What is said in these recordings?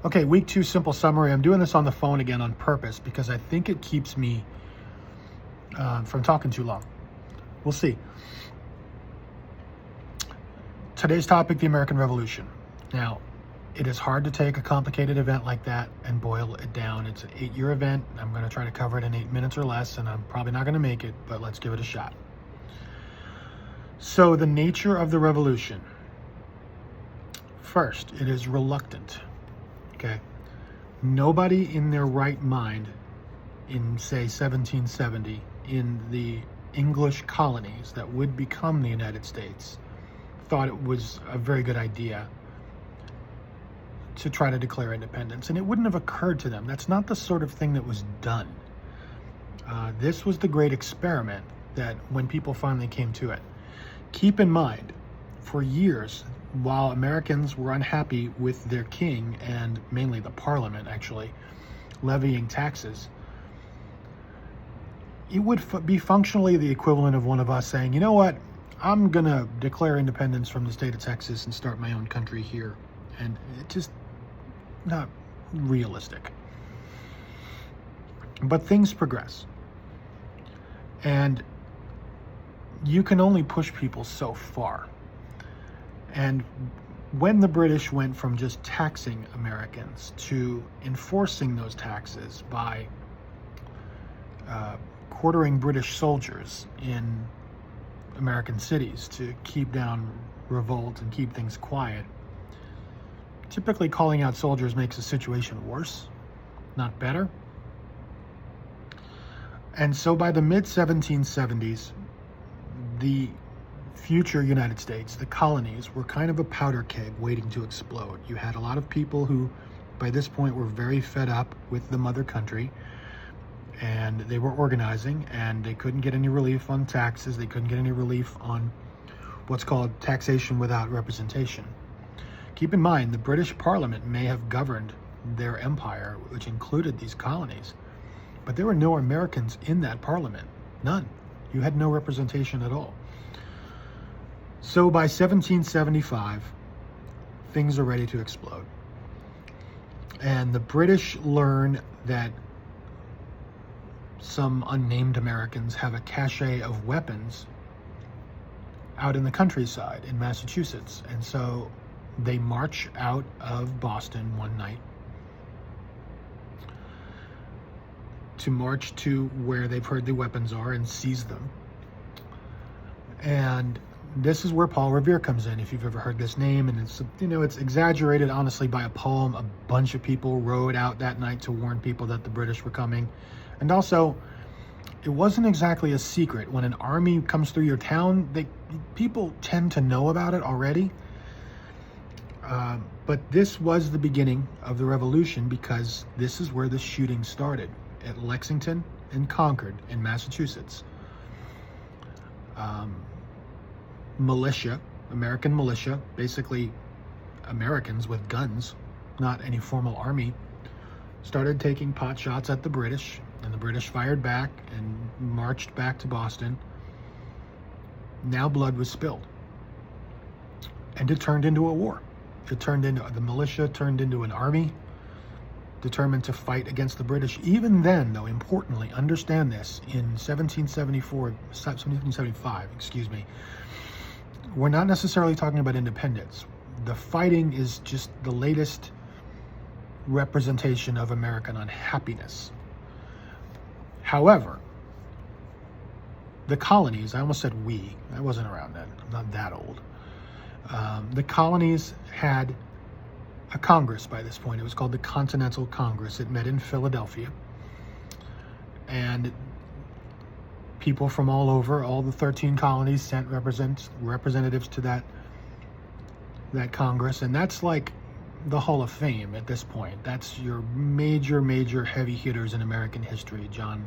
Okay, week 2 simple summary. I'm doing this on the phone again on purpose because I think it keeps me from talking too long. We'll see. Today's topic, the American Revolution. Now, it is hard to take a complicated event like that and boil it down. It's an 8-year event. I'm going to try to cover it in 8 minutes or less, and I'm probably not going to make it, but let's give it a shot. So, the nature of the revolution. First, it is reluctant. Okay, nobody in their right mind in, say, 1770, in the English colonies that would become the United States, thought it was a very good idea to try to declare independence. And it wouldn't have occurred to them. That's not the sort of thing that was done. This was the great experiment that when people finally came to it. Keep in mind, for years, while Americans were unhappy with their king and mainly the parliament actually levying taxes, it would be functionally the equivalent of one of us saying, you know what, I'm gonna declare independence from the state of Texas and start my own country here. And it's just not realistic. But things progress. And you can only push people so far. And when the British went from just taxing Americans to enforcing those taxes by quartering British soldiers in American cities to keep down revolt and keep things quiet, typically calling out soldiers makes the situation worse, not better. And so by the mid-1770s, the future United States, the colonies, were kind of a powder keg waiting to explode. You had a lot of people who, by this point, were very fed up with the mother country, and they were organizing, and they couldn't get any relief on taxes. They couldn't get any relief on what's called taxation without representation. Keep in mind, the British Parliament may have governed their empire, which included these colonies, but there were no Americans in that parliament. None. You had no representation at all. So by 1775, things are ready to explode. And the British learn that some unnamed Americans have a cache of weapons out in the countryside in Massachusetts. And so they march out of Boston one night to march to where they've heard the weapons are and seize them. And this is where Paul Revere comes in, if you've ever heard this name. And it's, it's exaggerated, honestly, by a poem. A bunch of people rode out that night to warn people that the British were coming. And also, it wasn't exactly a secret. When an army comes through your town, people tend to know about it already. But this was the beginning of the revolution, because this is where the shooting started, at Lexington and Concord in Massachusetts. Militia, American militia, basically Americans with guns, not any formal army, started taking pot shots at the British, and the British fired back and marched back to Boston. Now blood was spilled, and it turned into a war. The militia turned into an army determined to fight against the British. Even then, though, importantly, understand this, in 1775, we're not necessarily talking about independence. The fighting is just the latest representation of American unhappiness. However, the colonies, I almost said we, I wasn't around then, I'm not that old. The colonies had a Congress by this point. It was called the Continental Congress. It met in Philadelphia. And people from all over, all the 13 colonies, sent representatives to that Congress. And that's like the Hall of Fame at this point. That's your major heavy hitters in American history. John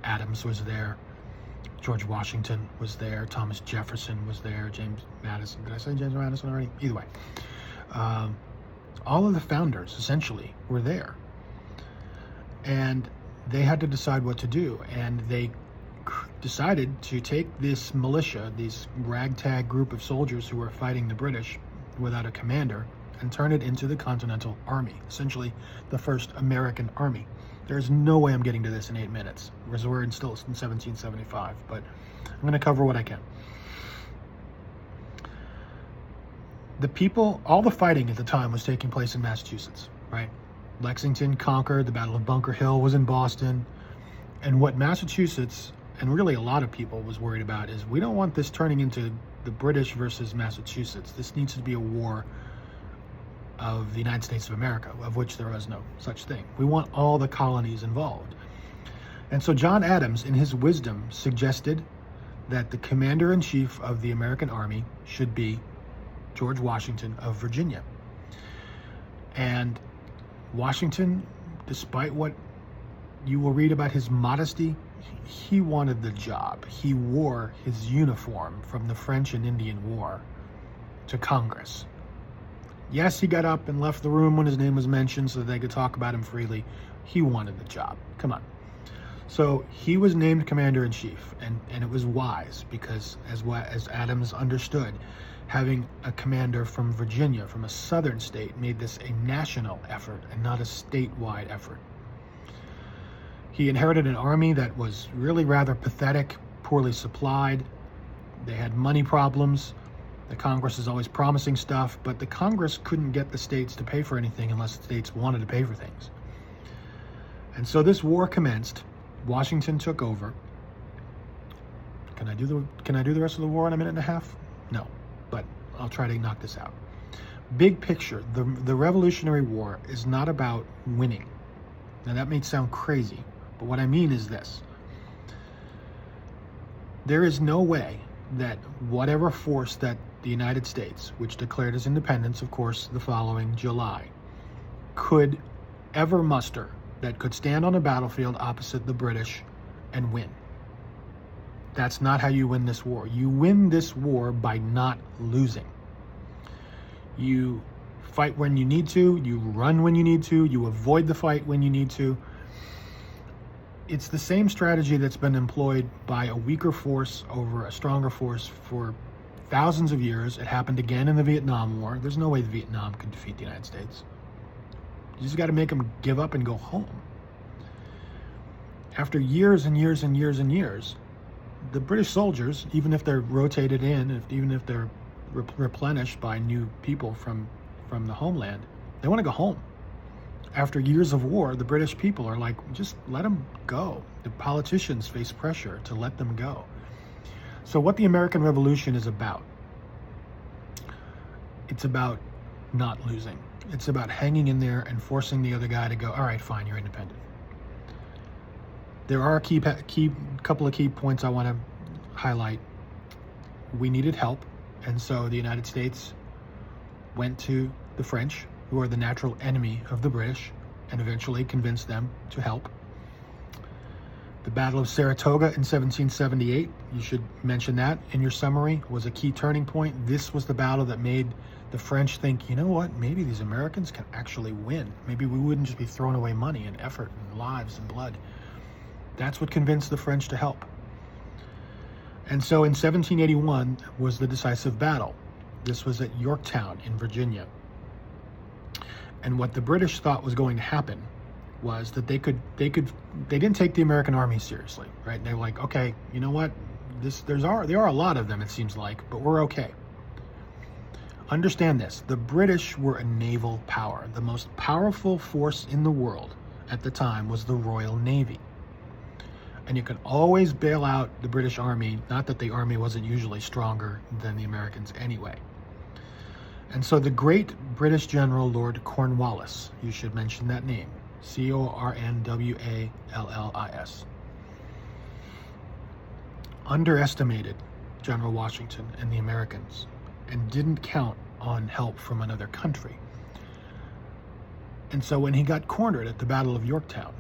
Adams was there. George Washington was there. Thomas Jefferson was there. James Madison. Did I say James Madison already? Either way. All of the founders, essentially, were there. And they had to decide what to do. And they decided to take this militia, these ragtag group of soldiers who were fighting the British without a commander, and turn it into the Continental Army, essentially the first American army. There's no way I'm getting to this in 8 minutes, because we're still in 1775, but I'm going to cover what I can. The people, all the fighting at the time was taking place in Massachusetts, right? Lexington conquered, the Battle of Bunker Hill was in Boston, and what Massachusetts, and really a lot of people, was worried about is, we don't want this turning into the British versus Massachusetts. This needs to be a war of the United States of America, of which there was no such thing. We want all the colonies involved. And so John Adams, in his wisdom, suggested that the commander-in-chief of the American army should be George Washington of Virginia. And Washington, despite what you will read about his modesty, he wanted the job. He wore his uniform from the French and Indian War to Congress. Yes, he got up and left the room when his name was mentioned so that they could talk about him freely. He wanted the job. Come on. So he was named commander-in-chief, and it was wise, because as Adams understood, having a commander from Virginia, from a southern state, made this a national effort and not a statewide effort. He inherited an army that was really rather pathetic, poorly supplied. They had money problems. The Congress is always promising stuff, but the Congress couldn't get the states to pay for anything unless the states wanted to pay for things. And so this war commenced. Washington took over. Can I do the rest of the war in a minute and a half? No, but I'll try to knock this out. Big picture, the Revolutionary War is not about winning. Now that may sound crazy, but what I mean is this. There is no way that whatever force that the United States, which declared its independence, of course, the following July, could ever muster that could stand on a battlefield opposite the British and win. That's not how you win this war. You win this war by not losing. You fight when you need to, you run when you need to, you avoid the fight when you need to. It's the same strategy that's been employed by a weaker force over a stronger force for thousands of years. It happened again in the Vietnam War. There's no way Vietnam could defeat the United States. You just got to make them give up and go home. After years and years and years and years, the British soldiers, even if they're rotated in, even if they're replenished by new people from the homeland, they want to go home. After years of war, the British people are like, just let them go. The politicians face pressure to let them go. So what the American Revolution is about, it's about not losing. It's about hanging in there and forcing the other guy to go, all right, fine, you're independent. There are a couple of key points I want to highlight. We needed help, and so the United States went to the French, who are the natural enemy of the British, and eventually convinced them to help. The Battle of Saratoga in 1778, you should mention that in your summary, was a key turning point. This was the battle that made the French think, you know what, maybe these Americans can actually win. Maybe we wouldn't just be throwing away money and effort and lives and blood. That's what convinced the French to help. And so in 1781 was the decisive battle. This was at Yorktown in Virginia. And what the British thought was going to happen was that they didn't take the American army seriously, right? They were like, okay, you know what? There are a lot of them, it seems like, but we're okay. Understand this, the British were a naval power. The most powerful force in the world at the time was the Royal Navy. And you could always bail out the British Army, not that the Army wasn't usually stronger than the Americans anyway. And so the great British General Lord Cornwallis, you should mention that name, Cornwallis, underestimated General Washington and the Americans and didn't count on help from another country. And so when he got cornered at the Battle of Yorktown,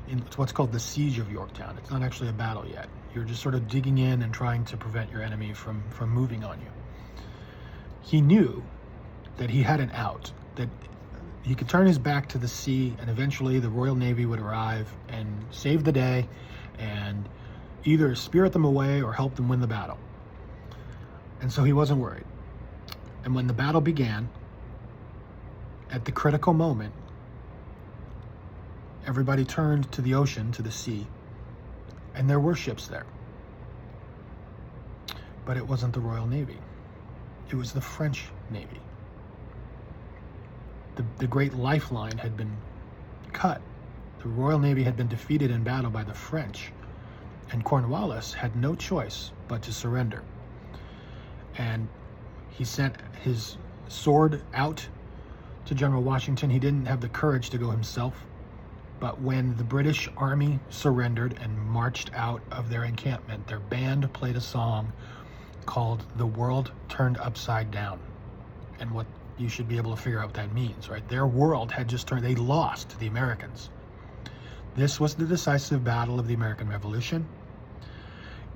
it's what's called the Siege of Yorktown. It's not actually a battle yet. You're just sort of digging in and trying to prevent your enemy from moving on you. He knew that he had an out, that he could turn his back to the sea and eventually the Royal Navy would arrive and save the day and either spirit them away or help them win the battle. And so he wasn't worried. And when the battle began, At the critical moment, everybody turned to the ocean, to the sea, and there were ships there. But it wasn't the Royal Navy. It was the French Navy. The great lifeline had been cut. The Royal Navy had been defeated in battle by the French, and Cornwallis had no choice but to surrender. And he sent his sword out to General Washington. He didn't have the courage to go himself. But when the British Army surrendered and marched out of their encampment, their band played a song called "The World Turned Upside Down." And what you should be able to figure out what that means, right? Their world had just turned, they lost to the Americans. This was the decisive battle of the American Revolution.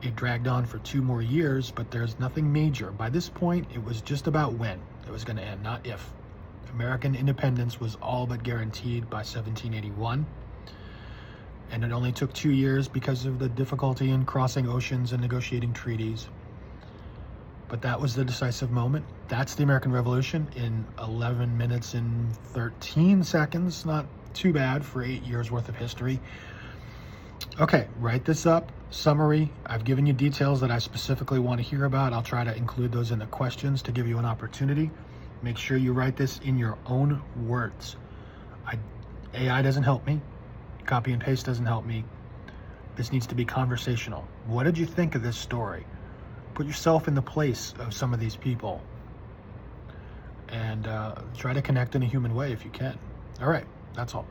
It dragged on for 2 more years, but there's nothing major. By this point, it was just about when it was going to end, not if. American independence was all but guaranteed by 1781. And it only took 2 years because of the difficulty in crossing oceans and negotiating treaties. But that was the decisive moment. That's the American Revolution in 11 minutes and 13 seconds. Not too bad for 8 years worth of history. Okay, write this up. Summary. I've given you details that I specifically want to hear about. I'll try to include those in the questions to give you an opportunity. Make sure you write this in your own words. AI doesn't help me. Copy and paste doesn't help me. This needs to be conversational. What did you think of this story? Put yourself in the place of some of these people and try to connect in a human way if you can. All right, that's all.